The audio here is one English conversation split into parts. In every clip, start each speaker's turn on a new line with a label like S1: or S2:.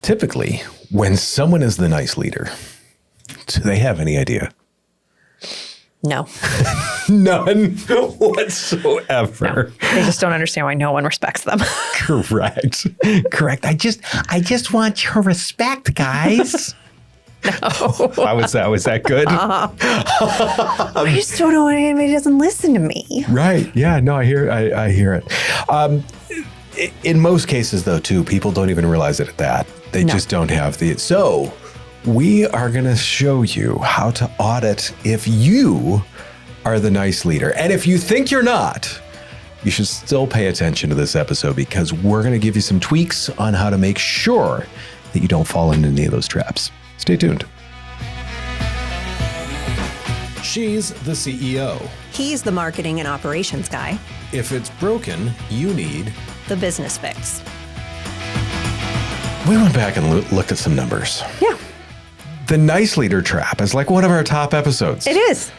S1: Typically, when someone is the nice leader, do they have any idea?
S2: No.
S1: None whatsoever.
S2: No. They just don't understand why no one respects them.
S1: Correct. I just want your respect, guys.
S2: No.
S1: How was that? Was that good?
S2: I just don't know why anybody doesn't listen to me.
S1: Right. Yeah. No, I hear it. In most cases, though, too, people don't even realize it at that. They just don't have the... So we are going to show you how to audit if you are the nice leader. And if you think you're not, you should still pay attention to this episode because we're going to give you some tweaks on how to make sure that you don't fall into any of those traps. Stay tuned. She's the CEO.
S2: He's the marketing and operations guy.
S1: If it's broken, you need
S2: the business fix.
S1: We went back and looked at some numbers.
S2: Yeah.
S1: The nice leader trap is like one of our top episodes.
S2: It is.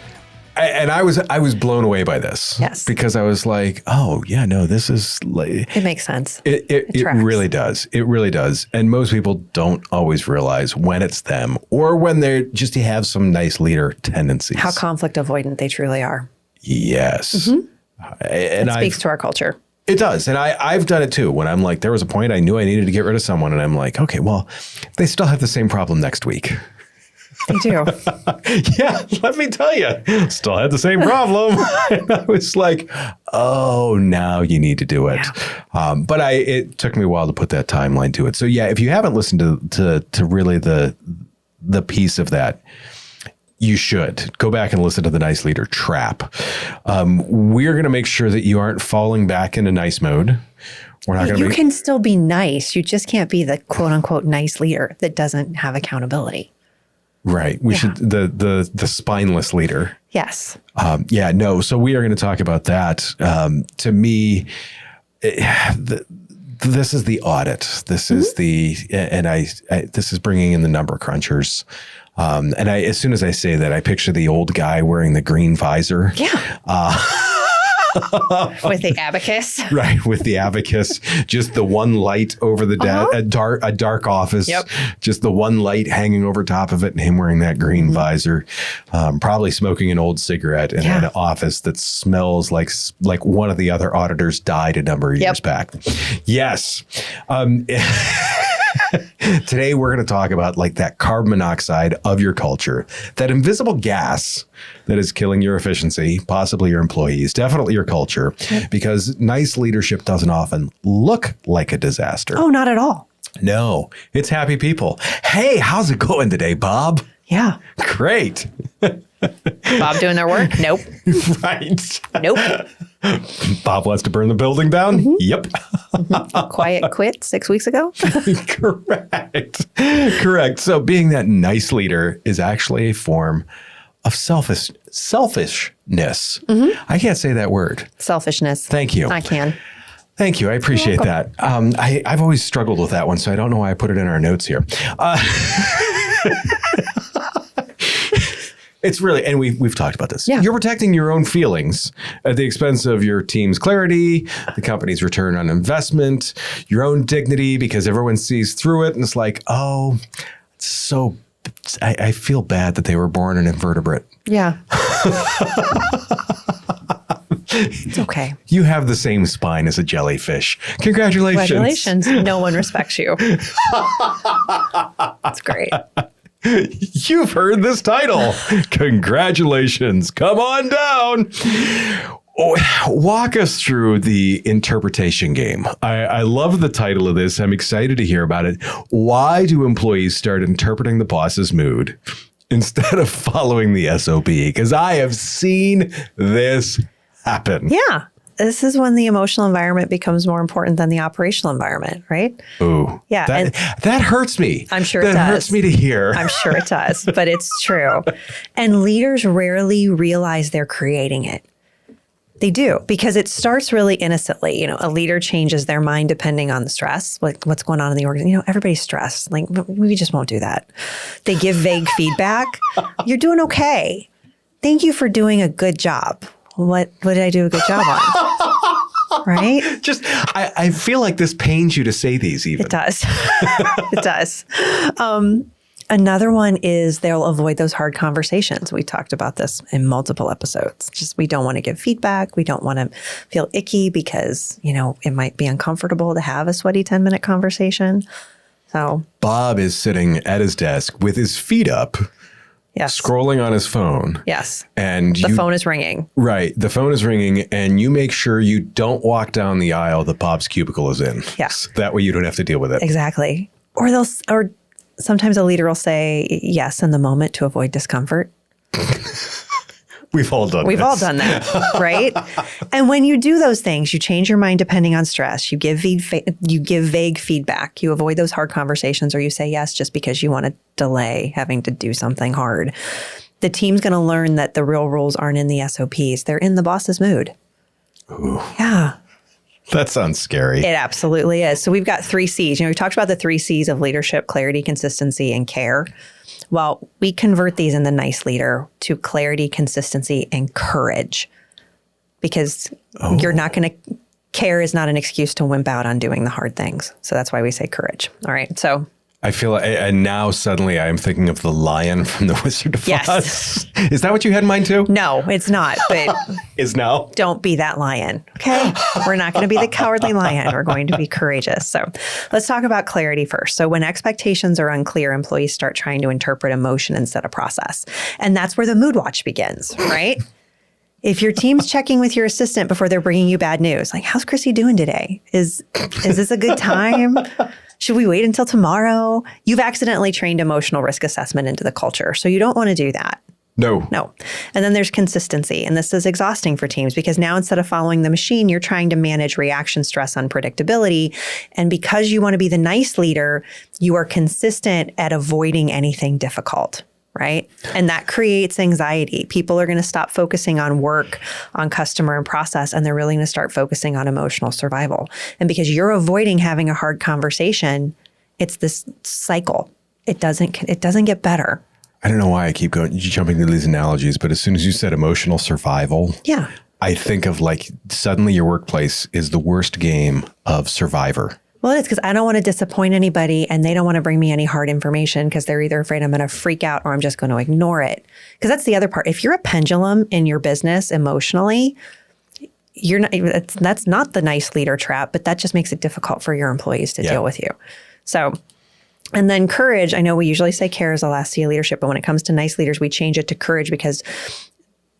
S1: I was blown away by this.
S2: Yes.
S1: Because I was like, oh, yeah, no, this is like...
S2: It makes sense.
S1: It really does. It really does. And most people don't always realize when it's them or when they just have some nice leader tendencies.
S2: How conflict avoidant they truly are.
S1: Yes.
S2: Mm-hmm.
S1: And
S2: it speaks to our culture.
S1: It does. And I've done it too. When I'm like, there was a point I knew I needed to get rid of someone. And I'm like, okay, well, they still have the same problem next week.
S2: They do.
S1: Yeah, let me tell you, still had the same problem. And I was like, oh, now you need to do it. Yeah. But it took me a while to put that timeline to it. So yeah, if you haven't listened to really the piece of that, you should go back and listen to the nice leader trap. We're going to make sure that you aren't falling back into nice mode. We're not going to.
S2: You can still be nice. You just can't be the quote unquote nice leader that doesn't have accountability.
S1: Right. We should the spineless leader.
S2: Yes.
S1: So we are going to talk about that. To me, this is the audit. This is this is bringing in the number crunchers. And as soon as I say that, I picture the old guy wearing the green visor.
S2: Yeah. With the abacus.
S1: Right, with the abacus. Just the one light over the a dark office. Yep. Just the one light hanging over top of it and him wearing that green visor. Probably smoking an old cigarette in an office that smells like one of the other auditors died a number of years back. Yes. Today, we're going to talk about like that carbon monoxide of your culture, that invisible gas that is killing your efficiency, possibly your employees, definitely your culture, because nice leadership doesn't often look like a disaster.
S2: Oh, not at all.
S1: No, it's happy people. Hey, how's it going today, Bob?
S2: Yeah.
S1: Great.
S2: Bob doing their work? Nope.
S1: Right.
S2: Nope.
S1: Bob wants to burn the building down? Mm-hmm. Yep.
S2: Quiet quit 6 weeks ago?
S1: Correct. So being that nice leader is actually a form of selfishness. Mm-hmm. I can't say that word.
S2: Selfishness.
S1: Thank you.
S2: I can.
S1: Thank you. I appreciate that. I've always struggled with that one, so I don't know why I put it in our notes here. It's really, and we've talked about this.
S2: Yeah.
S1: You're protecting your own feelings at the expense of your team's clarity, the company's return on investment, your own dignity, because everyone sees through it and it's like, oh, I feel bad that they were born an invertebrate.
S2: Yeah. It's okay.
S1: You have the same spine as a jellyfish. Congratulations.
S2: Congratulations. No one respects you. That's great.
S1: You've heard this title. Congratulations. Come on down. Walk us through the interpretation game. I love the title of this. I'm excited to hear about it. Why do employees start interpreting the boss's mood instead of following the SOP? Because I have seen this happen.
S2: Yeah. This is when the emotional environment becomes more important than the operational environment, right?
S1: Ooh.
S2: Yeah.
S1: That hurts me.
S2: I'm sure it does.
S1: That hurts me to hear.
S2: I'm sure it does, but it's true. And leaders rarely realize they're creating it. They do, because it starts really innocently. You know, a leader changes their mind depending on the stress, like what's going on in the organization. You know, everybody's stressed. Like, we just won't do that. They give vague feedback. You're doing okay. Thank you for doing a good job. What did I do a good job on? right?
S1: Just, I feel like this pains you to say these even.
S2: It does. It does. Another one is they'll avoid those hard conversations. We talked about this in multiple episodes. Just we don't want to give feedback. We don't want to feel icky because, it might be uncomfortable to have a sweaty 10-minute conversation. So
S1: Bob is sitting at his desk with his feet up,
S2: yes,
S1: scrolling on his phone.
S2: Yes.
S1: And
S2: the phone is ringing.
S1: Right. The phone is ringing and you make sure you don't walk down the aisle that Bob's cubicle is in.
S2: Yes.
S1: That way you don't have to deal with it.
S2: Exactly. Or sometimes a leader will say yes in the moment to avoid discomfort.
S1: We've all done
S2: that, right? And when you do those things, you change your mind depending on stress. You give vague feedback. You avoid those hard conversations, or you say yes just because you want to delay having to do something hard. The team's going to learn that the real rules aren't in the SOPs. They're in the boss's mood.
S1: Ooh.
S2: Yeah.
S1: That sounds scary.
S2: It absolutely is. So we've got 3 C's. We talked about the 3 C's of leadership: clarity, consistency, and care. Well, we convert these in the nice leader to clarity, consistency, and courage, because you're not going to care is not an excuse to wimp out on doing the hard things. So that's why we say courage. All right. So
S1: I feel like, and now suddenly I am thinking of the lion from the Wizard of
S2: yes.
S1: Oz. Is that what you had in mind too?
S2: No, it's not. But
S1: is now?
S2: Don't be that lion. Okay. We're not going to be the cowardly lion. We're going to be courageous. So let's talk about clarity first. So when expectations are unclear, employees start trying to interpret emotion instead of process. And that's where the mood watch begins, right? If your team's checking with your assistant before they're bringing you bad news, like, how's Chrissy doing today? Is this a good time? Should we wait until tomorrow? You've accidentally trained emotional risk assessment into the culture. So you don't want to do that.
S1: No.
S2: And then there's consistency. And this is exhausting for teams because now instead of following the machine, you're trying to manage reaction stress, unpredictability. And because you want to be the nice leader, you are consistent at avoiding anything difficult. Right? And that creates anxiety. People are going to stop focusing on work, on customer and process, and they're really going to start focusing on emotional survival. And because you're avoiding having a hard conversation, it's this cycle. It doesn't get better.
S1: I don't know why I keep jumping to these analogies, but as soon as you said emotional survival,
S2: yeah,
S1: I think of like suddenly your workplace is the worst game of Survivor.
S2: Well, it is because I don't want to disappoint anybody and they don't want to bring me any hard information because they're either afraid I'm going to freak out or I'm just going to ignore it. Because that's the other part. If you're a pendulum in your business emotionally, you're not. That's not the nice leader trap, but that just makes it difficult for your employees to deal with you. So, and then courage. I know we usually say care is the last C of leadership, but when it comes to nice leaders, we change it to courage because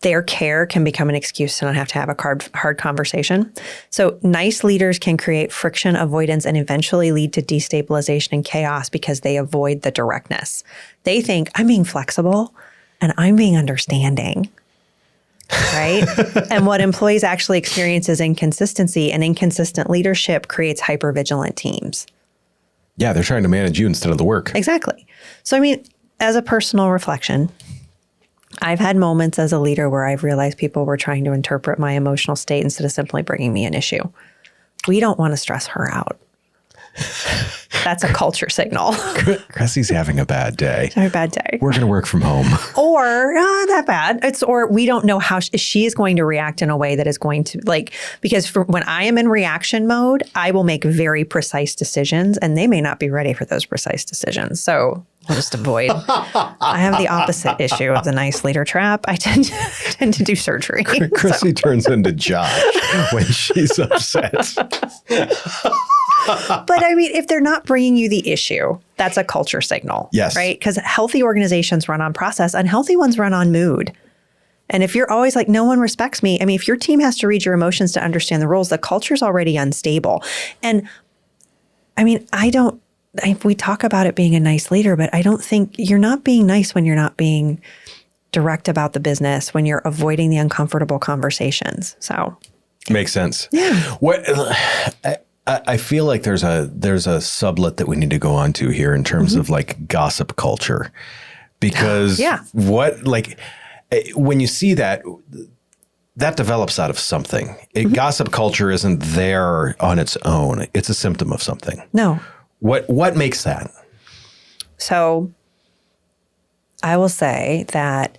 S2: their care can become an excuse to not have to have a hard conversation. So nice leaders can create friction, avoidance, and eventually lead to destabilization and chaos because they avoid the directness. They think, I'm being flexible and I'm being understanding, right? And what employees actually experience is inconsistency, and inconsistent leadership creates hyper-vigilant teams.
S1: Yeah, they're trying to manage you instead of the work.
S2: Exactly. So, I mean, as a personal reflection, I've had moments as a leader where I've realized people were trying to interpret my emotional state instead of simply bringing me an issue. We don't want to stress her out. That's a culture signal.
S1: Cressy's having a bad day.
S2: Having a bad day.
S1: We're going to work from home.
S2: Or not that bad. Or we don't know how she is going to react in a way that is going to because when I am in reaction mode, I will make very precise decisions and they may not be ready for those precise decisions. So we'll just avoid. I have the opposite issue of the nice leader trap. I tend to do surgery.
S1: Chrissy turns into Josh when she's upset.
S2: But I mean, if they're not bringing you the issue, that's a culture signal.
S1: Yes.
S2: Right? Because healthy organizations run on process, unhealthy ones run on mood. And if you're always like, no one respects me. I mean, if your team has to read your emotions to understand the rules, the culture's already unstable. And I mean, we talk about it being a nice leader, but I don't think you're not being nice when you're not being direct about the business, when you're avoiding the uncomfortable conversations. So
S1: makes sense.
S2: Yeah.
S1: What I feel like there's a sublet that we need to go on to here in terms of like gossip culture, because when you see that develops out of something. Gossip culture isn't there on its own. It's a symptom of something.
S2: No.
S1: What makes that?
S2: So I will say that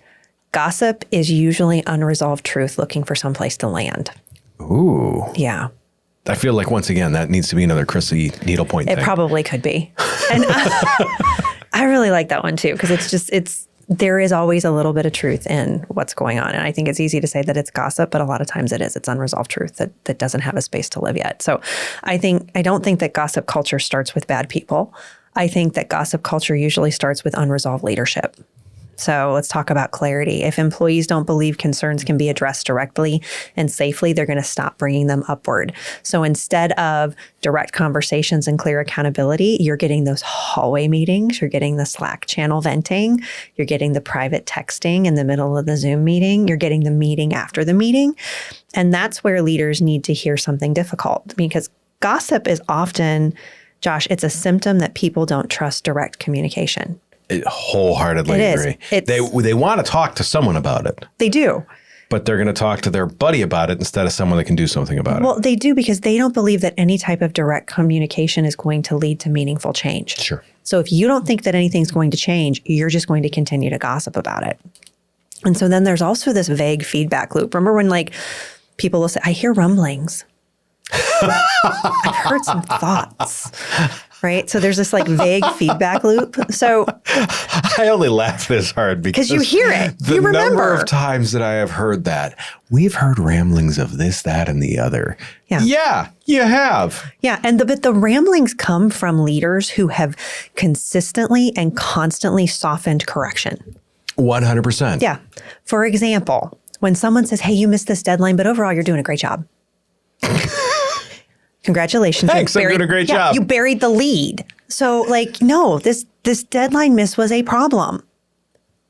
S2: gossip is usually unresolved truth looking for some place to land.
S1: Ooh.
S2: Yeah.
S1: I feel like, once again, that needs to be another Chrissy needlepoint thing.
S2: It probably could be. And I really like that one too, because there is always a little bit of truth in what's going on. And I think it's easy to say that it's gossip, but a lot of times it is. It's unresolved truth that doesn't have a space to live yet. So I don't think that gossip culture starts with bad people. I think that gossip culture usually starts with unresolved leadership. So let's talk about clarity. If employees don't believe concerns can be addressed directly and safely, they're going to stop bringing them upward. So instead of direct conversations and clear accountability, you're getting those hallway meetings, you're getting the Slack channel venting, you're getting the private texting in the middle of the Zoom meeting, you're getting the meeting after the meeting. And that's where leaders need to hear something difficult, because gossip is often, Josh, it's a symptom that people don't trust direct communication.
S1: Wholeheartedly agree. They want to talk to someone about it.
S2: They do.
S1: But they're going to talk to their buddy about it instead of someone that can do something about it.
S2: Well, they do, because they don't believe that any type of direct communication is going to lead to meaningful change.
S1: Sure.
S2: So if you don't think that anything's going to change, you're just going to continue to gossip about it. And so then there's also this vague feedback loop. Remember when people will say, I hear rumblings. I've heard some thoughts. Right? So there's this vague feedback loop. So
S1: I only laugh this hard because
S2: you hear it. You remember.
S1: The number of times that I have heard that. We've heard ramblings of this, that, and the other. Yeah, you have.
S2: Yeah. But the ramblings come from leaders who have consistently and constantly softened correction.
S1: 100%.
S2: Yeah. For example, when someone says, hey, you missed this deadline, but overall you're doing a great job. Congratulations.
S1: Thanks, I'm doing a great job.
S2: You buried the lead. So no, this deadline miss was a problem.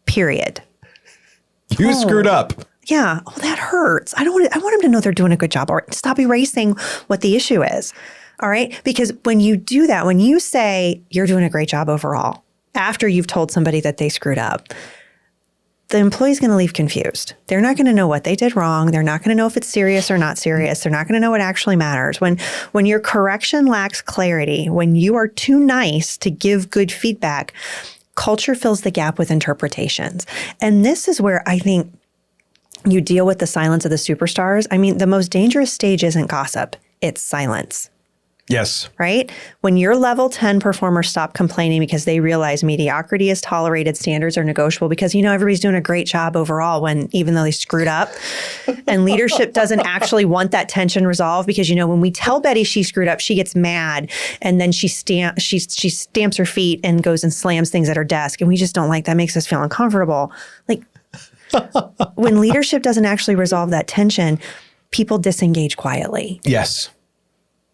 S2: Period.
S1: You screwed up.
S2: Yeah. Oh, that hurts. I want them to know they're doing a good job. All right. Stop erasing what the issue is. All right. Because when you do that, when you say you're doing a great job overall, after you've told somebody that they screwed up, the employee's going to leave confused. They're not going to know what they did wrong. They're not going to know if it's serious or not serious. They're not going to know what actually matters. When your correction lacks clarity, when you are too nice to give good feedback, culture fills the gap with interpretations. And this is where I think you deal with the silence of the superstars. I mean, the most dangerous stage isn't gossip. It's silence.
S1: Yes.
S2: Right? When your level 10 performers stop complaining because they realize mediocrity is tolerated, standards are negotiable, because, everybody's doing a great job overall even though they screwed up. And leadership doesn't actually want that tension resolved, because, when we tell Betty she screwed up, she gets mad, and then she stamps her feet and goes and slams things at her desk. And we just don't like that. Makes us feel uncomfortable. When leadership doesn't actually resolve that tension, people disengage quietly.
S1: Yes.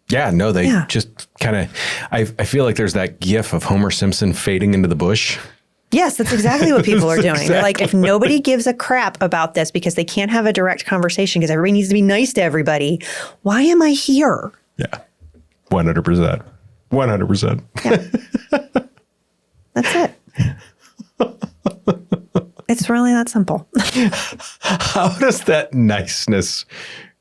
S1: Yeah, no, they just kind of, I feel like there's that gif of Homer Simpson fading into the bush.
S2: Yes, that's exactly what people are doing. Exactly. They're like, if nobody gives a crap about this because they can't have a direct conversation because everybody needs to be nice to everybody, why am I here?
S1: Yeah, 100%. 100%.
S2: Yeah. That's it. It's really that simple.
S1: How does that niceness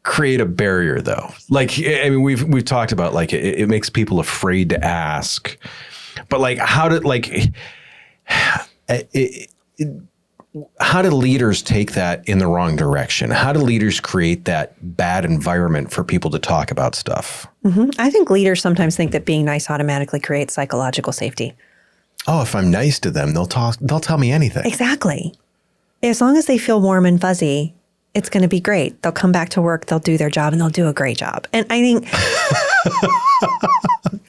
S1: create a barrier, though? We've talked about it makes people afraid to ask, but how do leaders take that in the wrong direction? How do leaders create that bad environment for people to talk about stuff?
S2: Mm-hmm. I think leaders sometimes think that being nice automatically creates psychological safety.
S1: Oh, if I'm nice to them, they'll tell me anything.
S2: Exactly. As long as they feel warm and fuzzy, it's going to be great. They'll come back to work, they'll do their job, and they'll do a great job. And I think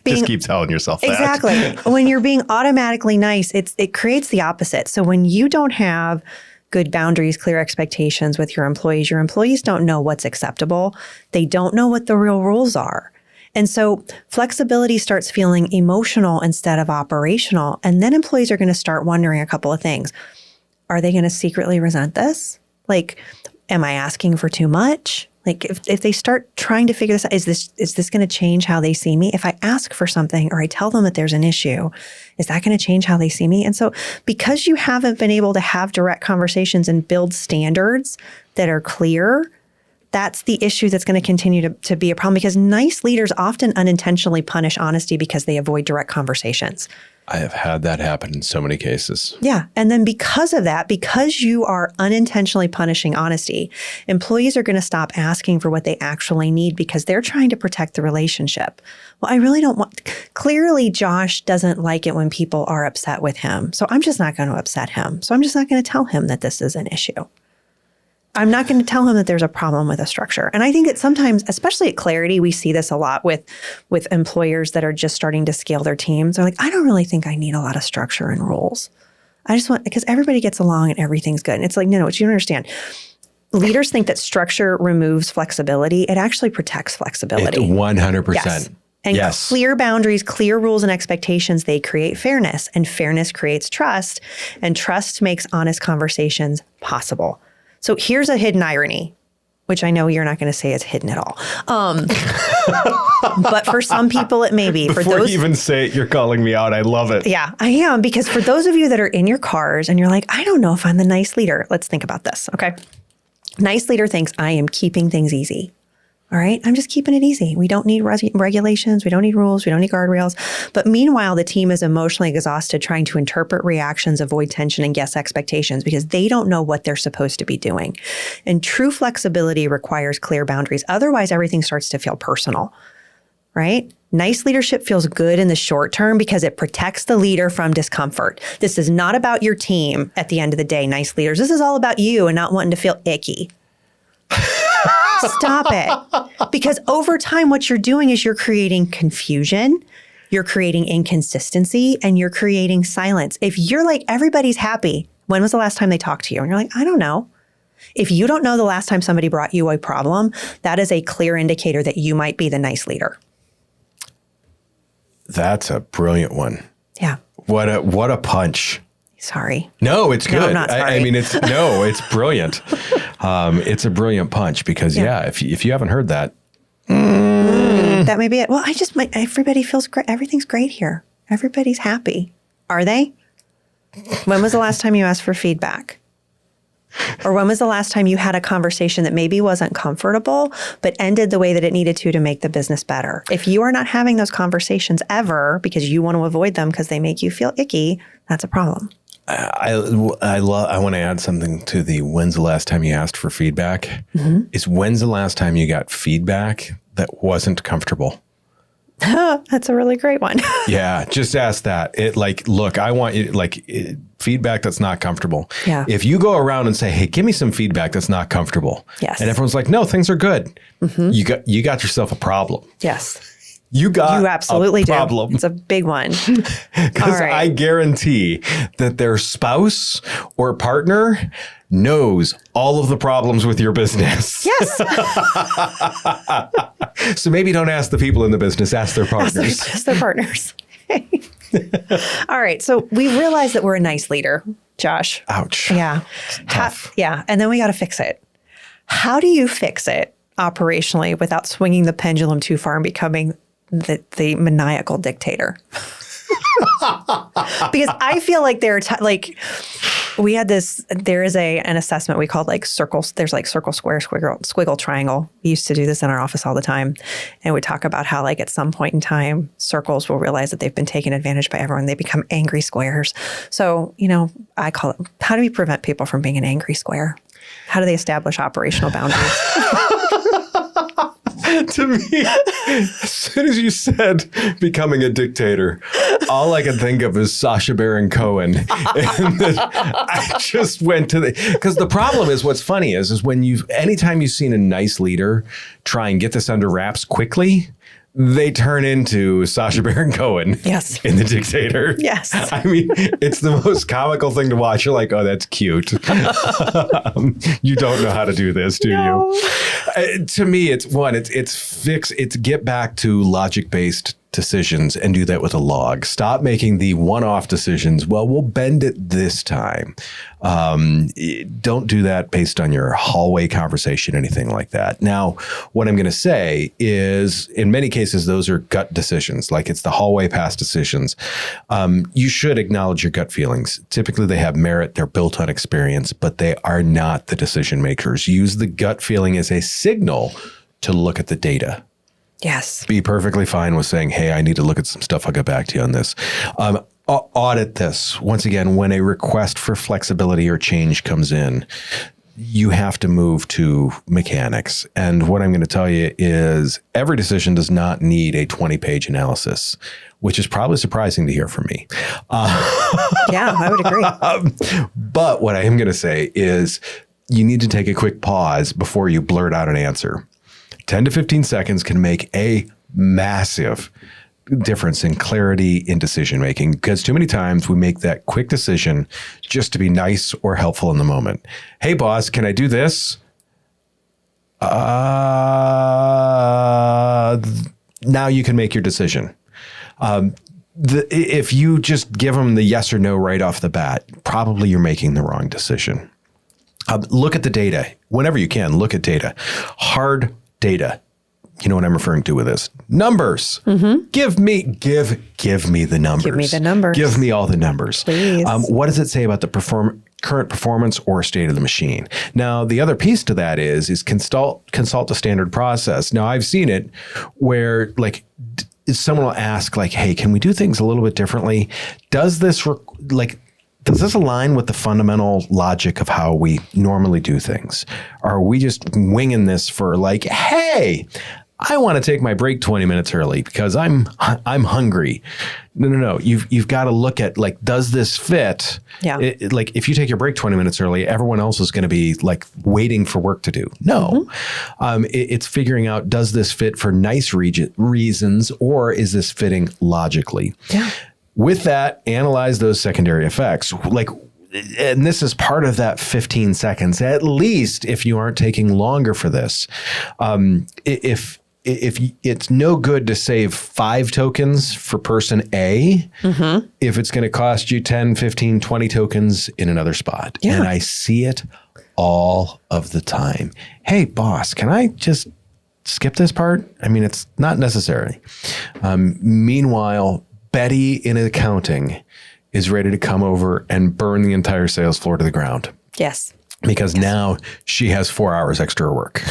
S1: just keep telling yourself that.
S2: Exactly. When you're being automatically nice, it creates the opposite. So when you don't have good boundaries, clear expectations with your employees don't know what's acceptable. They don't know what the real rules are. And so flexibility starts feeling emotional instead of operational. And then employees are going to start wondering a couple of things. Are they going to secretly resent this? Am I asking for too much? If they start trying to figure this out, is this going to change how they see me? If I ask for something or I tell them that there's an issue, is that going to change how they see me? And so because you haven't been able to have direct conversations and build standards that are clear, that's the issue that's going to continue to be a problem, because nice leaders often unintentionally punish honesty because they avoid direct conversations.
S1: I have had that happen in so many cases.
S2: Yeah. And then because of that, because you are unintentionally punishing honesty, employees are going to stop asking for what they actually need because they're trying to protect the relationship. Well, I really don't want, clearly Josh doesn't like it when people are upset with him. So I'm just not going to upset him. So I'm just not going to tell him that this is an issue. I'm not going to tell him that there's a problem with a structure. And I think that sometimes, especially at Clarity, we see this a lot with employers that are just starting to scale their teams. They're like, I don't really think I need a lot of structure and rules. I just want, because everybody gets along and everything's good. And it's like, no, what you don't understand. Leaders think that structure removes flexibility. It actually protects flexibility.
S1: 100%.
S2: Yes. And clear boundaries, clear rules and expectations, they create fairness. And fairness creates trust. And trust makes honest conversations possible. So here's a hidden irony, which I know you're not going to say is hidden at all. But for some people, it may be.
S1: Before you even say it, you're calling me out. I love it.
S2: Yeah, I am. Because for those of you that are in your cars and you're like, I don't know if I'm the nice leader. Let's think about this, okay? Nice leader thinks I am keeping things easy. All right, I'm just keeping it easy. We don't need regulations. We don't need rules. We don't need guardrails. But meanwhile, the team is emotionally exhausted trying to interpret reactions, avoid tension, and guess expectations because they don't know what they're supposed to be doing. And true flexibility requires clear boundaries. Otherwise, everything starts to feel personal, right? Nice leadership feels good in the short term because it protects the leader from discomfort. This is not about your team at the end of the day, nice leaders. This is all about you and not wanting to feel icky. Stop it. Because over time, what you're doing is you're creating confusion, you're creating inconsistency, and you're creating silence. If you're like, everybody's happy, when was the last time they talked to you? And you're like, I don't know. If you don't know the last time somebody brought you a problem, that is a clear indicator that you might be the nice leader.
S1: That's a brilliant one.
S2: Yeah.
S1: What a punch.
S2: Sorry.
S1: No, it's good.
S2: No, I'm not sorry.
S1: I mean, it's brilliant. It's a brilliant punch because if you haven't heard that,
S2: that may be it. Well, everybody feels great. Everything's great here. Everybody's happy. Are they? When was the last time you asked for feedback? Or when was the last time you had a conversation that maybe wasn't comfortable, but ended the way that it needed to make the business better? If you are not having those conversations ever because you want to avoid them because they make you feel icky, that's a problem.
S1: I want to add something to the when's the last time you asked for feedback? Mm-hmm. Is when's the last time you got feedback that wasn't comfortable?
S2: That's a really great one.
S1: Yeah, just ask that. Look, I want you feedback that's not comfortable.
S2: Yeah.
S1: If you go around and say, hey, give me some feedback that's not comfortable.
S2: Yes.
S1: And everyone's like, no, things are good. Mm-hmm. You got yourself a problem.
S2: Yes.
S1: You absolutely
S2: a
S1: problem.
S2: Do. It's a big one.
S1: Because I guarantee that their spouse or partner knows all of the problems with your business.
S2: Yes.
S1: So maybe don't ask the people in the business, ask their partners.
S2: Ask their partners. All right. So we realize that we're a nice leader, Josh.
S1: Ouch.
S2: Yeah.
S1: Tough.
S2: And then we got to fix it. How do you fix it operationally without swinging the pendulum too far and becoming the maniacal dictator? Because I feel like there are we had this, there is an assessment we called circles. There's circle, square, squiggle, triangle. We used to do this in our office all the time. And we talk about how at some point in time, circles will realize that they've been taken advantage by everyone. They become angry squares. So, I call it, how do we prevent people from being an angry square? How do they establish operational boundaries?
S1: To me, as soon as you said becoming a dictator, all I could think of is Sacha Baron Cohen. And I just went to because the problem is, what's funny is when anytime you've seen a nice leader try and get this under wraps quickly, they turn into Sacha Baron Cohen.
S2: Yes.
S1: In The Dictator.
S2: Yes.
S1: I mean, it's the most comical thing to watch. You're like, oh, that's cute. You don't know how to do this, do you? To me, it's get back to logic-based decisions and do that with a log. Stop making the one-off decisions. Well, we'll bend it this time. Don't do that based on your hallway conversation, anything like that. Now, what I'm going to say is, in many cases, those are gut decisions, like it's the hallway pass decisions. You should acknowledge your gut feelings. Typically, they have merit. They're built on experience, but they are not the decision makers. Use the gut feeling as a signal to look at the data.
S2: Yes.
S1: Be perfectly fine with saying, hey, I need to look at some stuff. I'll get back to you on this. Audit this. Once again, when a request for flexibility or change comes in, you have to move to mechanics. And what I'm going to tell you is every decision does not need a 20-page analysis, which is probably surprising to hear from me.
S2: Yeah, I would agree.
S1: But what I am going to say is you need to take a quick pause before you blurt out an answer. 10 to 15 seconds can make a massive difference in clarity in decision making, because too many times we make that quick decision just to be nice or helpful in the moment. Hey, boss, can I do this? Now you can make your decision. If you just give them the yes or no right off the bat, probably you're making the wrong decision. Look at the data. Whenever you can, look at data. Hard data. You know what I'm referring to with this? Numbers. Mm-hmm. Give me the numbers.
S2: Give me the numbers.
S1: Give me all the numbers.
S2: Please.
S1: What does it say about the current performance or state of the machine? Now, the other piece to that is consult the standard process. Now, I've seen it where someone will ask like, hey, can we do things a little bit differently? Does this align with the fundamental logic of how we normally do things? Or are we just winging this for like, hey, I want to take my break 20 minutes early because I'm hungry. No. You've got to look at like, does this fit?
S2: Yeah.
S1: Like if you take your break 20 minutes early, everyone else is going to be like waiting for work to do. No. Mm-hmm. It's figuring out, does this fit for nice reasons, or is this fitting logically?
S2: Yeah. With
S1: that, analyze those secondary effects. And this is part of that 15 seconds, at least if you aren't taking longer for this. If it's no good to save 5 tokens for person A, mm-hmm. if it's going to cost you 10, 15, 20 tokens in another spot. Yeah. And I see it all of the time. Hey, boss, can I just skip this part? I mean, it's not necessary. Meanwhile, Betty in accounting is ready to come over and burn the entire sales floor to the ground.
S2: Yes.
S1: Because now she has 4 hours extra work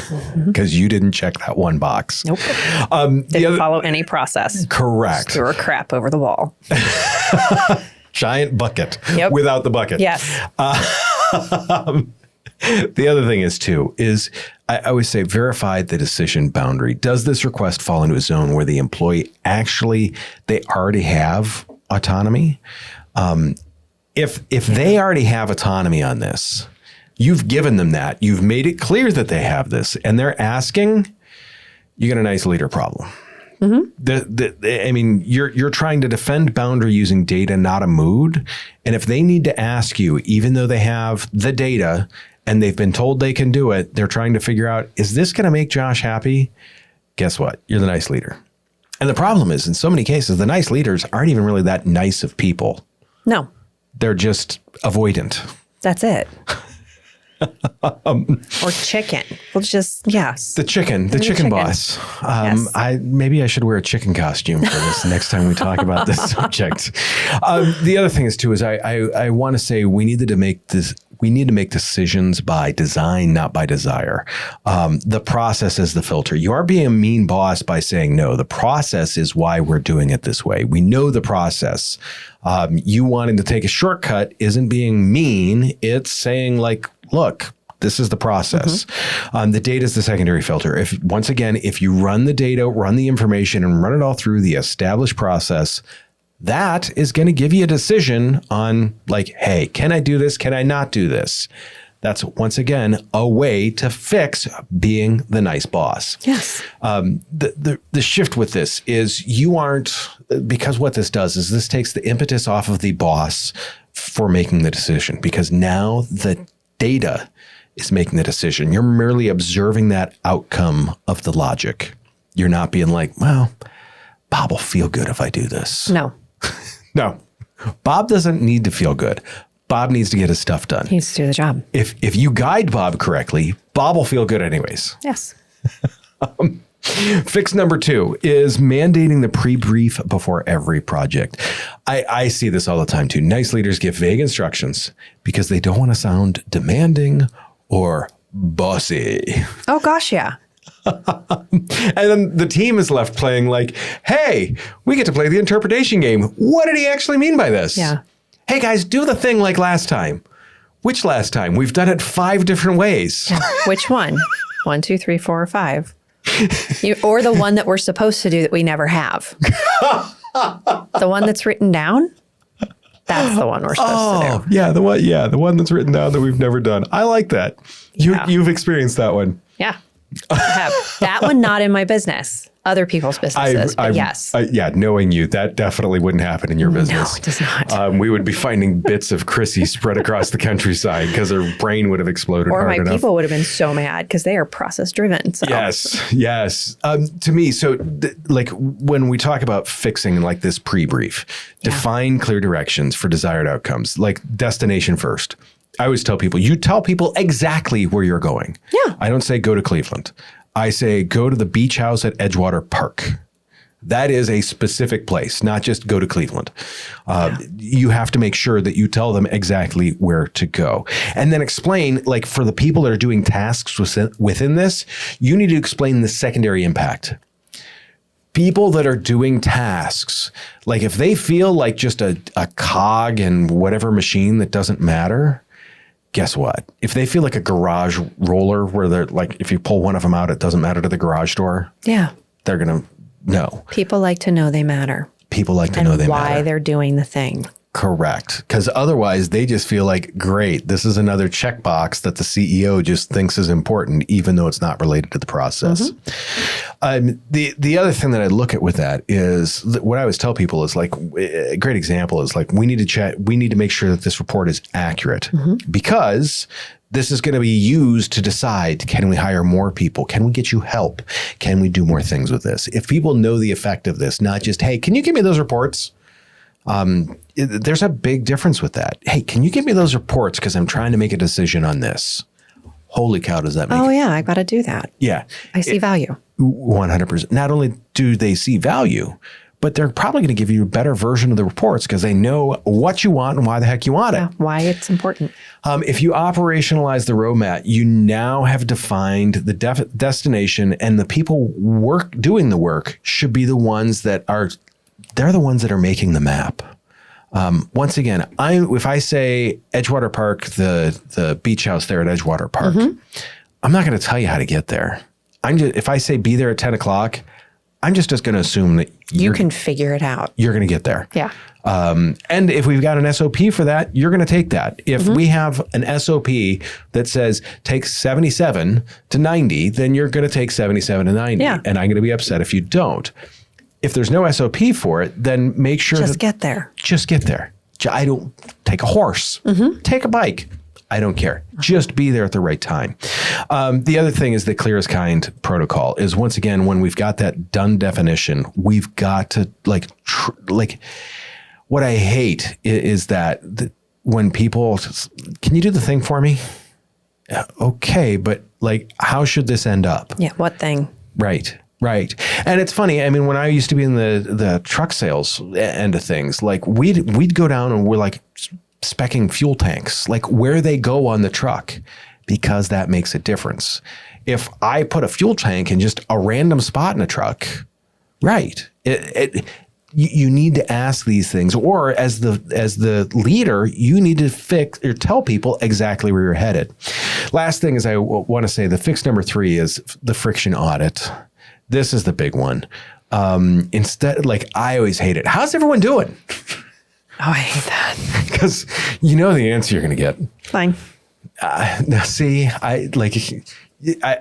S1: because you didn't check that one box.
S2: Nope. Didn't follow any process.
S1: Correct.
S2: Just threw her crap over the wall.
S1: Giant bucket
S2: without
S1: the bucket.
S2: Yes.
S1: The other thing is I always say verify the decision boundary. Does this request fall into a zone where the employee they already have autonomy? If they already have autonomy on this, you've given them that. You've made it clear that they have this, and they're asking, you got a nice leader problem. Mm-hmm. You're trying to defend boundary using data, not a mood. And if they need to ask you, even though they have the data and they've been told they can do it, they're trying to figure out, is this going to make Josh happy? Guess what? You're the nice leader. And the problem is, in so many cases, the nice leaders aren't even really that nice of people.
S2: No.
S1: They're just avoidant.
S2: That's it. Or chicken. Well, just, yes.
S1: The chicken boss.
S2: Yes.
S1: Maybe I should wear a chicken costume for this next time we talk about this subject. The other thing is I want to say we need to make decisions by design, not by desire. The process is the filter. You are being a mean boss by saying no. The process is why we're doing it this way. We know the process. You wanting to take a shortcut isn't being mean. It's saying like, look, this is the process. Mm-hmm. The data is the secondary filter. If you run the data, run the information, and run it all through the established process, that is going to give you a decision on like, hey, can I do this? Can I not do this? That's, once again, a way to fix being the nice boss.
S2: Yes.
S1: The shift with this is because what this does is this takes the impetus off of the boss for making the decision, because now the data is making the decision. You're merely observing that outcome of the logic. You're not being like, well, Bob will feel good if I do this.
S2: No.
S1: No. Bob doesn't need to feel good. Bob needs to get his stuff done.
S2: He needs to do the job.
S1: If you guide Bob correctly, Bob will feel good anyways.
S2: Yes.
S1: Fix number 2 is mandating the pre-brief before every project. I see this all the time too. Nice leaders give vague instructions because they don't want to sound demanding or bossy.
S2: Oh, gosh, yeah.
S1: And then the team is left playing like, hey, we get to play the interpretation game. What did he actually mean by this?
S2: Yeah.
S1: Hey, guys, do the thing like last time. Which last time? We've done it 5 different ways.
S2: Yeah. Which one? 1, 2, 3, 4, or 5. Or the one that we're supposed to do that we never have. The one that's written down? That's the one we're supposed to do.
S1: Yeah, the one that's written down that we've never done. I like that. You've experienced that one.
S2: Yeah. I have. That one not in my business. Other people's businesses, but yes.
S1: Knowing you, that definitely wouldn't happen in your business.
S2: No, it does not.
S1: We would be finding bits of Chrissy spread across the countryside because her brain would have exploded
S2: or
S1: hard enough.
S2: my people would have been so mad because they are process driven. So.
S1: Yes. To me, so like when we talk about fixing like this pre-brief, define clear directions for desired outcomes, like destination first. I always tell people, you tell people exactly where you're going.
S2: Yeah.
S1: I don't say go to Cleveland. I say go to the beach house at Edgewater Park. That is a specific place, not just go to Cleveland. You have to make sure that you tell them exactly where to go. And then explain, like for the people that are doing tasks within this, you need to explain the secondary impact. People that are doing tasks, like if they feel like just a cog in whatever machine that doesn't matter, guess what? If they feel like a garage roller where they're like, if you pull one of them out, it doesn't matter to the garage door.
S2: Yeah.
S1: They're going to know.
S2: People like to know they matter.
S1: People like to know they matter.
S2: And why they're doing the thing.
S1: Correct. Because otherwise they just feel like, great, this is another checkbox that the CEO just thinks is important, even though it's not related to the process. The other thing that I look at with that is what I always tell people is like, a great example is like, we need to make sure that this report is accurate because this is going to be used to decide, can we hire more people? Can we get you help? Can we do more things with this? If people know the effect of this, not just, hey, can you give me those reports? There's a big difference with that. Hey, can you give me those reports? Because I'm trying to make a decision on this. Holy cow, does that make
S2: Oh, yeah, I got to do that.
S1: Yeah.
S2: I see value.
S1: 100%. Not only do they see value, but they're probably going to give you a better version of the reports because they know what you want and why the heck you want it.
S2: Why it's important.
S1: If you operationalize the roadmap, you now have defined the destination, and the people doing the work should be the ones that are they're the ones that are making the map. Once again, if I say Edgewater Park, the beach house there at Edgewater Park, I'm not going to tell you how to get there. If I say be there at 10 o'clock, I'm just going to assume that
S2: you can figure it out.
S1: You're going to get there.
S2: Yeah.
S1: And if we've got an SOP for that, you're going to take that. If we have an SOP that says take 77 to 90, then you're going to take 77 to 90.
S2: Yeah.
S1: And I'm going to be upset if you don't. If there's no SOP for it, then make sure
S2: Just get there.
S1: Just get there. I don't take a horse, take a bike. I don't care. Just be there at the right time. The other thing is the clearest kind protocol is, once again, when we've got that done definition, we've got to what I hate is that when people, can you do the thing for me? Okay, but like, how should this end up?
S2: Yeah, what thing?
S1: Right. And it's funny. I mean, when I used to be in the truck sales end of things, like we'd go down and we're like speccing fuel tanks, like where they go on the truck, because that makes a difference. If I put a fuel tank in just a random spot in a truck, right. You need to ask these things, or as the leader, you need to fix or tell people exactly where you're headed. Last thing is I want to say the fix number 3 is the friction audit. This is the big one. Instead, like I always hate it. How's everyone doing?
S2: Oh, I hate that.
S1: Because you know the answer you're going to get.
S2: Fine.
S1: Now, see,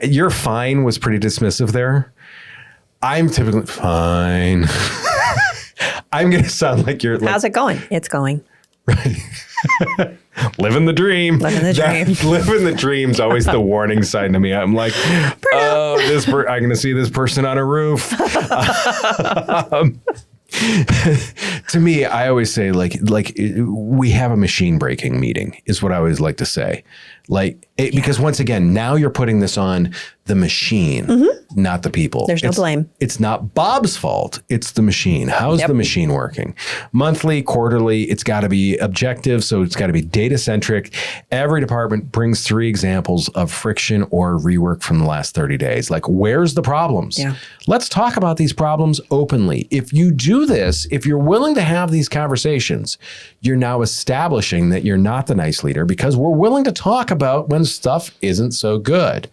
S1: your fine was pretty dismissive there. I'm typically fine. I'm going to sound like you're like,
S2: how's it going? It's going.
S1: Right. living the dream.
S2: Living the dream.
S1: Living the dream's always the warning sign to me. I'm like, oh, I'm going to see this person on a roof. To me, I always say like we have a machine breaking meeting is what I always like to say. Because once again, now you're putting this on the machine, not the people.
S2: There's no blame.
S1: It's not Bob's fault. It's the machine. How's the machine working? Monthly, quarterly, it's got to be objective. So it's got to be data centric. Every department brings 3 examples of friction or rework from the last 30 days. Like, where's the problems?
S2: Yeah.
S1: Let's talk about these problems openly. If you do this, if you're willing to have these conversations, you're now establishing that you're not the nice leader because we're willing to talk about when stuff isn't so good.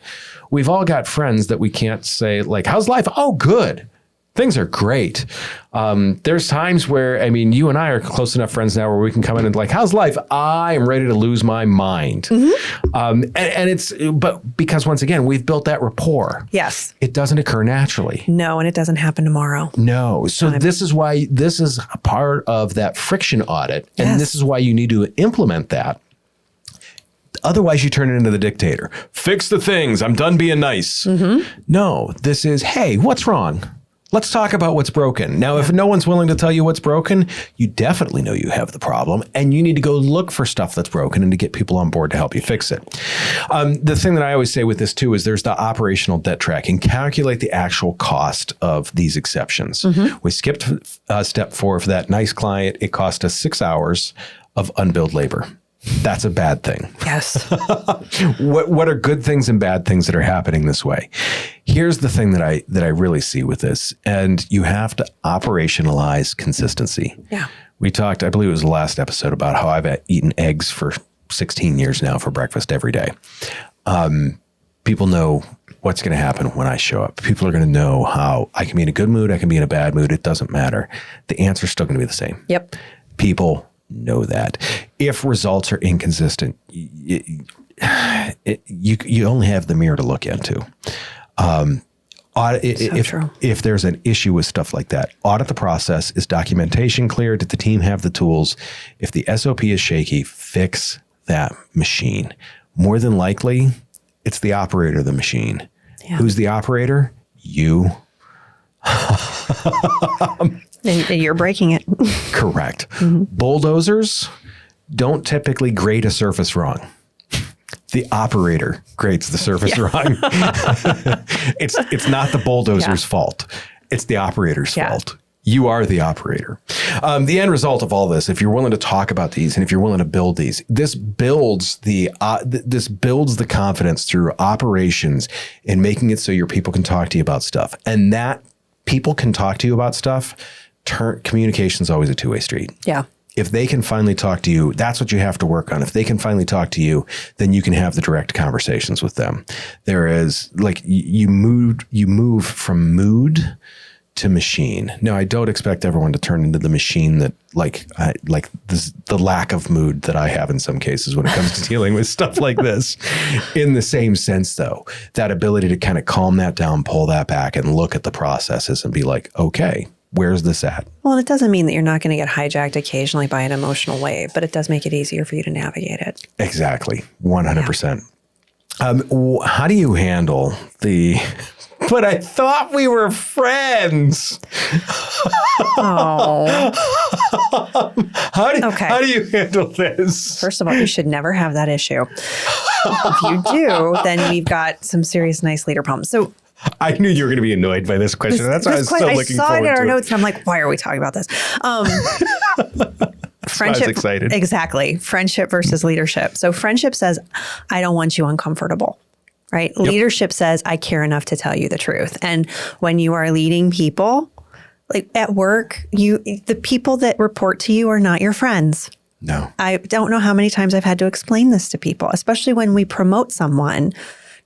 S1: We've all got friends that we can't say like, how's life? Oh, good. Things are great. There's times where, I mean, you and I are close enough friends now where we can come in and like, how's life? I am ready to lose my mind. But because once again, we've built that rapport.
S2: Yes.
S1: It doesn't occur naturally.
S2: No, and it doesn't happen tomorrow.
S1: No. So this is why this is a part of that friction audit. And this is why you need to implement that. Otherwise, you turn it into the dictator. Fix the things. I'm done being nice. No, this is, hey, what's wrong? Let's talk about what's broken. Now, if no one's willing to tell you what's broken, you definitely know you have the problem and you need to go look for stuff that's broken and to get people on board to help you fix it. The thing that I always say with this too is there's the operational debt tracking. Calculate the actual cost of these exceptions. We skipped step 4 for that nice client. It cost us 6 hours of unbilled labor. That's a bad thing.
S2: Yes.
S1: What are good things and bad things that are happening this way? Here's the thing that I really see with this, and you have to operationalize consistency.
S2: Yeah.
S1: We talked, I believe it was the last episode, about how I've eaten eggs for 16 years now for breakfast every day. People know what's going to happen when I show up. People are going to know how I can be in a good mood, I can be in a bad mood. It doesn't matter. The answer's still going to be the same.
S2: Yep.
S1: People know that. If results are inconsistent, you only have the mirror to look into. If there's an issue with stuff like that, audit the process. Is documentation clear? Did the team have the tools? If the SOP is shaky, fix that machine. More than likely, it's the operator of the machine. Yeah. Who's the operator? You.
S2: And you're breaking it.
S1: Correct. Bulldozers don't typically grade a surface wrong. The operator grades the surface wrong. It's not the bulldozer's fault. It's the operator's fault. You are the operator. The end result of all this, if you're willing to talk about these and if you're willing to build these, this builds the confidence through operations and making it so your people can talk to you about stuff. And that people can talk to you about stuff. Communication is always a two-way street. Yeah. If they can finally talk to you, that's what you have to work on. If they can finally talk to you, then you can have the direct conversations with them. There is like you move from mood to machine. Now, I don't expect everyone to turn into the machine that the lack of mood that I have in some cases when it comes to dealing with stuff like this. In the same sense, though, that ability to kind of calm that down, pull that back, and look at the processes and be like, okay, where's this at? Well, it doesn't mean that you're not going to get hijacked occasionally by an emotional wave, but it does make it easier for you to navigate it. Exactly. 100%. Yeah. How do you handle the... But I thought we were friends. Oh. How do you handle this? First of all, you should never have that issue. If you do, then we've got some serious nice leader problems. So I knew you were going to be annoyed by this question. That's why I was so looking forward to it. I saw it in our notes and I'm like, why are we talking about this? Friendship. I was excited. Exactly. Friendship versus leadership. So friendship says, I don't want you uncomfortable. Right? Yep. Leadership says, I care enough to tell you the truth. And when you are leading people, like at work, the people that report to you are not your friends. No. I don't know how many times I've had to explain this to people, especially when we promote someone,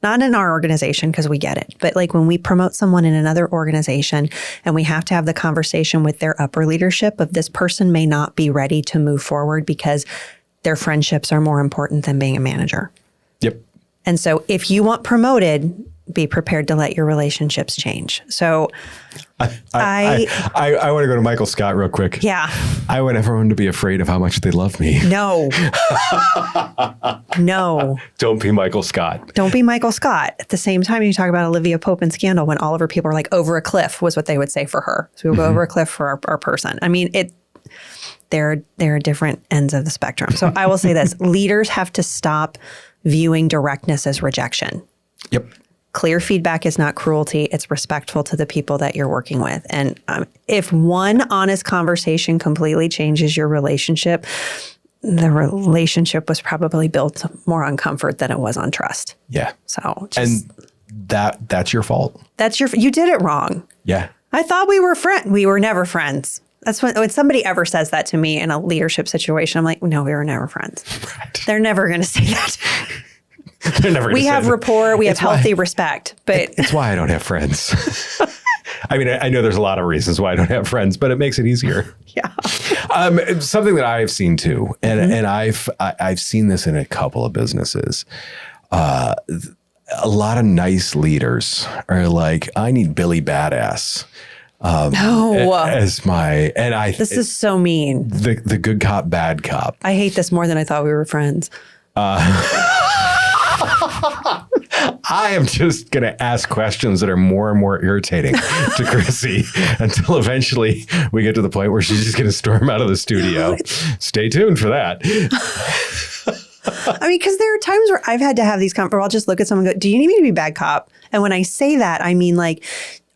S1: not in our organization because we get it, but like when we promote someone in another organization and we have to have the conversation with their upper leadership of this person may not be ready to move forward because their friendships are more important than being a manager. Yep. And so if you want promoted,
S2: be prepared to let your relationships change. So
S1: I want to go to Michael Scott real quick.
S2: yeah,
S1: I want everyone to be afraid of how much they love me.
S2: no, no.
S1: Don't be Michael Scott.
S2: Don't be Michael Scott. At the same time, you talk about Olivia Pope and Scandal when all of her people are like over a cliff was what they would say for her. So we'll go over a cliff for our person. I mean, there are different ends of the spectrum. So I will say this, leaders have to stop viewing directness as rejection.
S1: Yep.
S2: Clear feedback is not cruelty. It's respectful to the people that you're working with. And if one honest conversation completely changes your relationship, the relationship was probably built more on comfort than it was on trust.
S1: Yeah.
S2: So
S1: and that's your fault.
S2: You did it wrong.
S1: Yeah.
S2: I thought we were friends. We were never friends. That's when somebody ever says that to me in a leadership situation, I'm like, no, we were never friends. Right. They're never going to say that.
S1: They're never.
S2: We have rapport. We have healthy respect, but
S1: it's why I don't have friends. I mean, I know there's a lot of reasons why I don't have friends, but it makes it easier.
S2: Yeah.
S1: Something that I've seen too, and I've seen this in a couple of businesses. A lot of nice leaders are like, I need Billy Badass. As my this
S2: is so mean.
S1: The good cop, bad cop.
S2: I hate this more than I thought we were friends.
S1: I am just going to ask questions that are more and more irritating to Chrissy until eventually we get to the point where she's just going to storm out of the studio. Stay tuned for that.
S2: I mean, because there are times where I've had to have these where I'll just look at someone and go, do you need me to be bad cop? And when I say that, I mean like,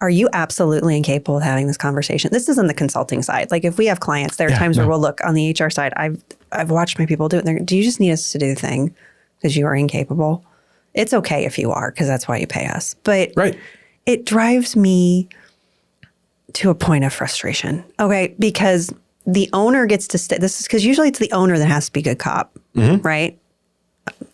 S2: are you absolutely incapable of having this conversation? This is on the consulting side. Like if we have clients, there are times where we'll look on the HR side. I've watched my people do it. And do you just need us to do the thing because you are incapable? It's okay if you are, because that's why you pay us. But it drives me to a point of frustration. Okay, because the owner gets to stay. This is because usually it's the owner that has to be good cop, right?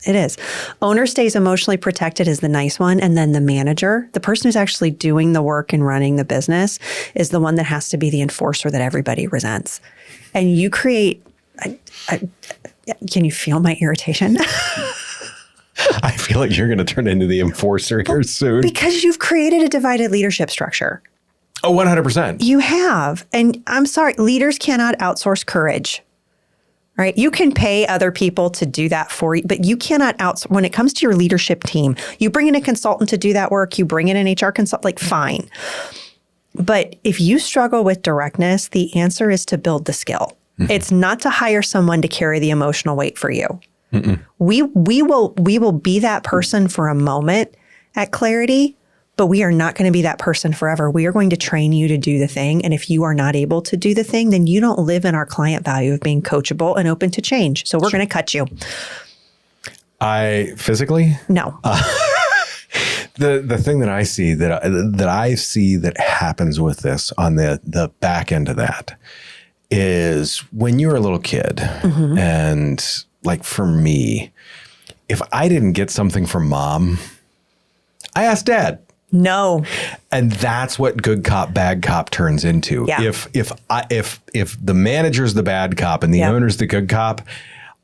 S2: It is. Owner stays emotionally protected as the nice one. And then the manager, the person who's actually doing the work and running the business, is the one that has to be the enforcer that everybody resents. And you create, can you feel my irritation?
S1: I feel like you're going to turn into the enforcer here soon.
S2: Because you've created a divided leadership structure.
S1: Oh, 100%.
S2: You have. And I'm sorry, leaders cannot outsource courage. Right? You can pay other people to do that for you, but you cannot outsource. When it comes to your leadership team, you bring in a consultant to do that work, you bring in an HR consultant, like fine. But if you struggle with directness, the answer is to build the skill. Mm-hmm. It's not to hire someone to carry the emotional weight for you. Mm-mm. We will be that person for a moment at Clarity, but we are not going to be that person forever. We are going to train you to do the thing. And if you are not able to do the thing, then you don't live in our client value of being coachable and open to change. So we're going to cut you.
S1: Physically?
S2: No.
S1: The thing that I see that happens with this on the back end of that is when you're a little kid, mm-hmm. and like for me, if I didn't get something from mom, I asked dad.
S2: No.
S1: And that's what good cop, bad cop turns into.
S2: Yeah.
S1: If the manager's the bad cop and the owner's the good cop,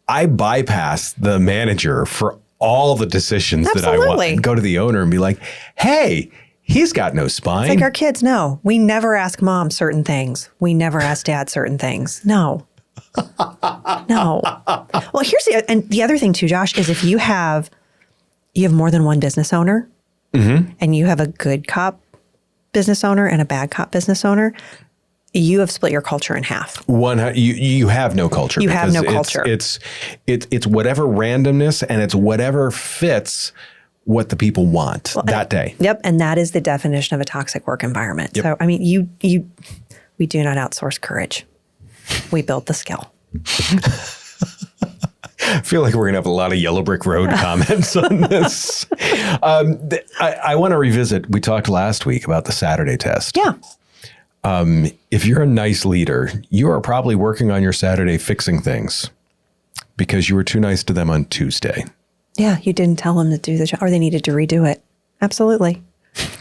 S1: I bypass the manager for all the decisions that I want and go to the owner and be like, hey, he's got no spine.
S2: It's like our kids. No, we never ask mom certain things. We never ask dad certain things. No. No. Well, here's the other thing too, Josh, is if you have more than one business owner, mm-hmm. and you have a good cop business owner and a bad cop business owner, you have split your culture in half.
S1: You have no culture.
S2: You have no culture.
S1: It's whatever randomness and it's whatever fits what the people want that day.
S2: Yep. And that is the definition of a toxic work environment. Yep. So, I mean, we do not outsource courage. We build the skill.
S1: I feel like we're going to have a lot of Yellow Brick Road comments on this. I want to revisit, we talked last week about the Saturday test.
S2: Yeah.
S1: If you're a nice leader, you are probably working on your Saturday fixing things because you were too nice to them on Tuesday.
S2: Yeah, you didn't tell them to do the job, or they needed to redo it. Absolutely.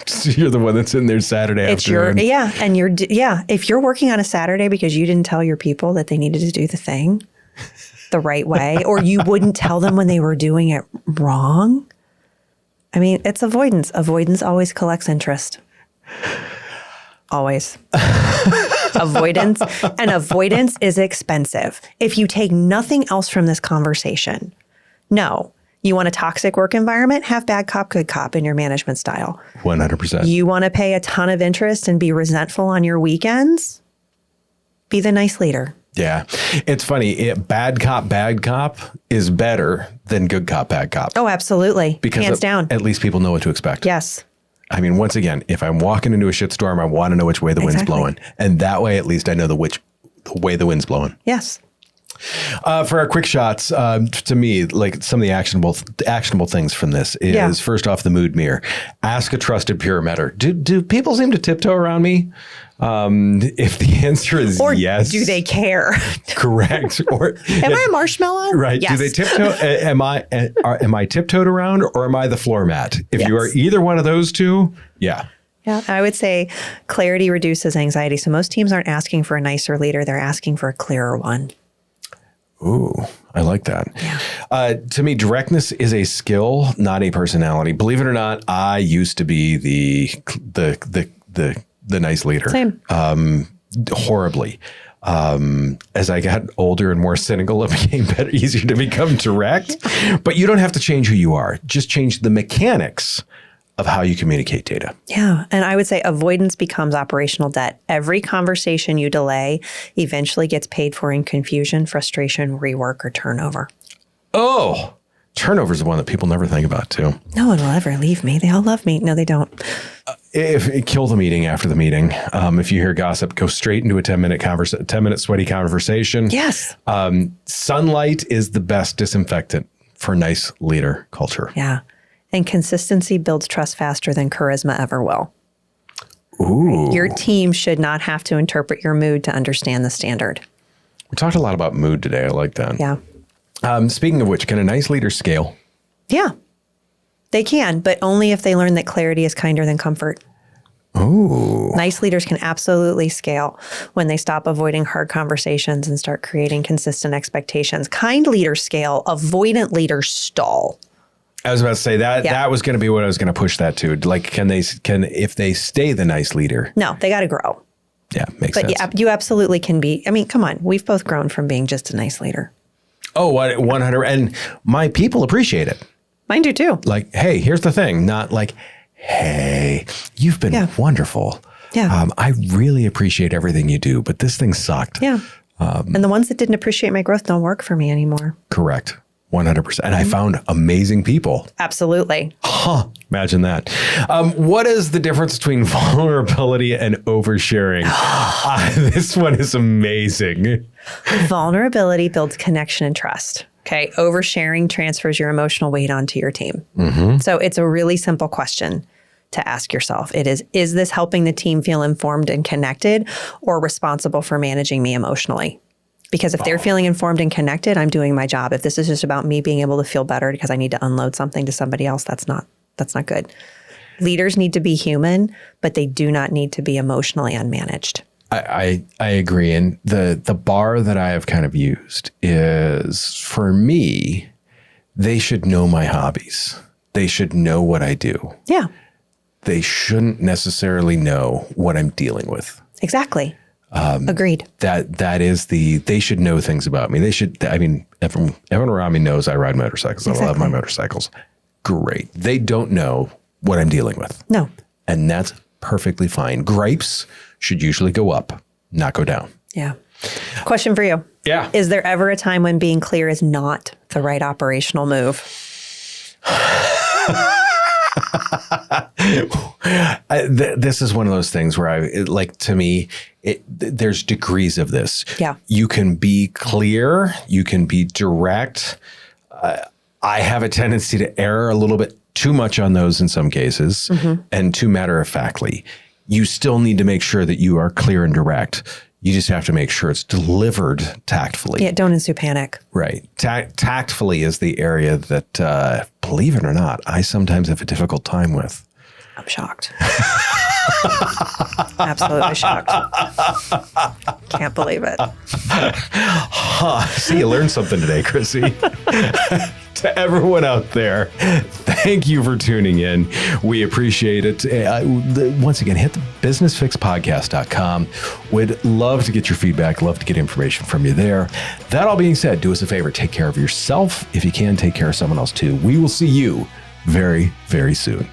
S1: So you're the one that's in there Saturday afternoon.
S2: If you're working on a Saturday because you didn't tell your people that they needed to do the thing the right way, or you wouldn't tell them when they were doing it wrong, I mean, it's avoidance. Avoidance always collects interest. Always. Avoidance. And avoidance is expensive. If you take nothing else from this conversation, no. You want a toxic work environment? Have bad cop, good cop in your management style.
S1: 100%.
S2: You want to pay a ton of interest and be resentful on your weekends? Be the nice leader.
S1: Yeah. It's funny. Bad cop is better than good cop, bad cop.
S2: Oh, absolutely.
S1: Because
S2: hands down.
S1: At least people know what to expect.
S2: Yes.
S1: I mean, once again, if I'm walking into a shitstorm, I want to know which way the wind's blowing. And that way, at least I know the way the wind's blowing.
S2: Yes.
S1: For our quick shots, to me, like some of the actionable things from this is first off, the mood mirror. Ask a trusted peer mentor. Do people seem to tiptoe around me? If the answer is yes,
S2: do they care?
S1: Correct. Or
S2: am I a marshmallow?
S1: Right.
S2: Yes.
S1: Do they tiptoe? Am I tiptoed around, or am I the floor mat? If you are either one of those two, yeah.
S2: Yeah, I would say clarity reduces anxiety. So most teams aren't asking for a nicer leader; they're asking for a clearer one.
S1: Ooh, I like that.
S2: Yeah.
S1: To me, directness is a skill, not a personality. Believe it or not, I used to be the nice leader.
S2: Same.
S1: Horribly. As I got older and more cynical, it became easier to become direct. But you don't have to change who you are. Just change the mechanics of how you communicate data.
S2: Yeah. And I would say avoidance becomes operational debt. Every conversation you delay eventually gets paid for in confusion, frustration, rework, or turnover.
S1: Oh, turnover is the one that people never think about, too.
S2: No one will ever leave me. They all love me. No, they don't.
S1: Kill the meeting after the meeting. If you hear gossip, go straight into a 10-minute sweaty conversation.
S2: Yes.
S1: Sunlight is the best disinfectant for nice leader culture.
S2: Yeah. And consistency builds trust faster than charisma ever will.
S1: Ooh.
S2: Your team should not have to interpret your mood to understand the standard.
S1: We talked a lot about mood today. I like that.
S2: Yeah.
S1: Speaking of which, can a nice leader scale?
S2: Yeah. They can, but only if they learn that clarity is kinder than comfort.
S1: Ooh.
S2: Nice leaders can absolutely scale when they stop avoiding hard conversations and start creating consistent expectations. Kind leaders scale, avoidant leaders stall.
S1: I was about to say that was going to be what I was going to push that to. Like, if they stay the nice leader?
S2: No, they got to grow.
S1: Yeah, makes sense.
S2: But you absolutely can be. I mean, come on. We've both grown from being just a nice leader.
S1: Oh, 100. And my people appreciate it.
S2: Mine do too.
S1: Like, hey, here's the thing. Not like, hey, you've been wonderful.
S2: Yeah.
S1: I really appreciate everything you do, but this thing sucked.
S2: Yeah. And the ones that didn't appreciate my growth don't work for me anymore.
S1: Correct. 100%. And I found amazing people.
S2: Absolutely.
S1: Huh. Imagine that. What is the difference between vulnerability and oversharing? This one is amazing.
S2: Vulnerability builds connection and trust. Okay. Oversharing transfers your emotional weight onto your team. Mm-hmm. So it's a really simple question to ask yourself. It is this helping the team feel informed and connected, or responsible for managing me emotionally? Because if they're feeling informed and connected, I'm doing my job. If this is just about me being able to feel better because I need to unload something to somebody else, that's not good. Leaders need to be human, but they do not need to be emotionally unmanaged.
S1: I agree. And the bar that I have kind of used is, for me, they should know my hobbies. They should know what I do.
S2: Yeah. They
S1: shouldn't necessarily know what I'm dealing with.
S2: Exactly. Agreed.
S1: That is they should know things about me. They should, I mean, everyone around me knows I ride motorcycles. Exactly. I love my motorcycles. Great. They don't know what I'm dealing with.
S2: No.
S1: And that's perfectly fine. Gripes should usually go up, not go down.
S2: Yeah. Question for you.
S1: Yeah.
S2: Is there ever a time when being clear is not the right operational move?
S1: This is one of those things where to me, there's degrees of this.
S2: Yeah.
S1: You can be clear. You can be direct. I have a tendency to err a little bit too much on those in some cases, and too matter-of-factly. You still need to make sure that you are clear and direct. You just have to make sure it's delivered tactfully.
S2: Yeah, don't ensue panic.
S1: Right. Tactfully is the area that, believe it or not, I sometimes have a difficult time with.
S2: I'm shocked. Absolutely shocked. Can't believe it.
S1: See, you learned something today, Chrissy. To everyone out there, Thank you for tuning in. We appreciate it. Once again, hit the businessfixpodcast.com. We'd love to get your feedback, love to get information from you there. That all being said, do us a favor, take care of yourself. If you can, take care of someone else too. We will see you very, very soon.